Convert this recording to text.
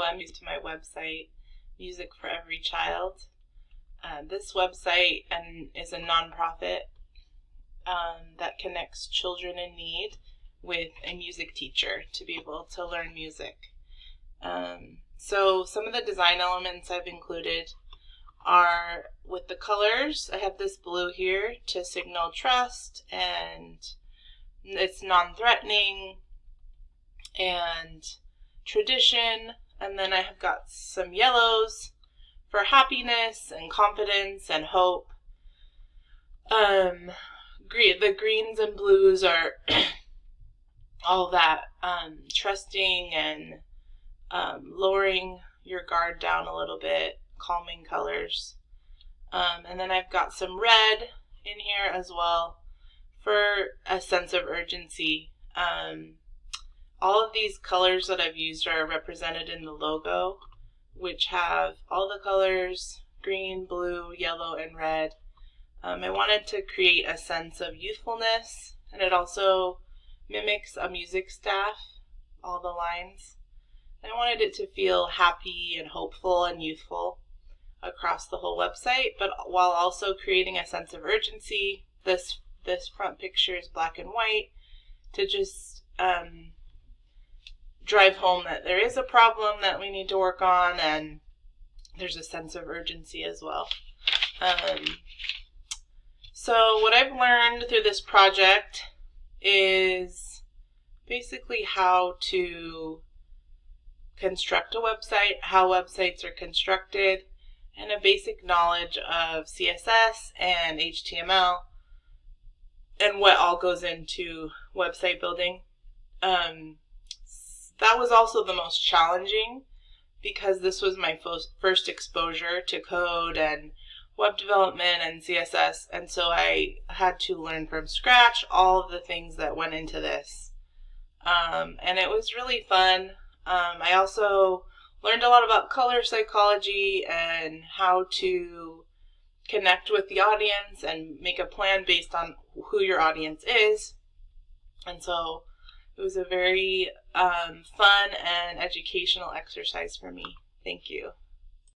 I'm used to my website, Music for Every Child. This website is a nonprofit that connects children in need with a music teacher to be able to learn music. So some of the design elements I've included are with the colors. I have this blue here to signal trust, and it's non-threatening and tradition. And then I have got some yellows for happiness and confidence and hope. The greens and blues are all that trusting and lowering your guard down a little bit, calming colors. And then I've got some red in here as well for a sense of urgency. All of these colors that I've used are represented in the logo, which have all the colors: green, blue, yellow, and red. I wanted to create a sense of youthfulness, and it also mimics a music staff, all the lines. I wanted it to feel happy and hopeful and youthful across the whole website, but while also creating a sense of urgency. This front picture is black and white to just drive home that there is a problem that we need to work on, and there's a sense of urgency as well. So what I've learned through this project is basically how to construct a website, how websites are constructed, and a basic knowledge of CSS and HTML and what all goes into website building. That was also the most challenging because this was my first exposure to code and web development and CSS, and so I had to learn from scratch all of the things that went into this. And it was really fun. I also learned a lot about color psychology and how to connect with the audience and make a plan based on who your audience is. And so it was a very fun and educational exercise for me. Thank you.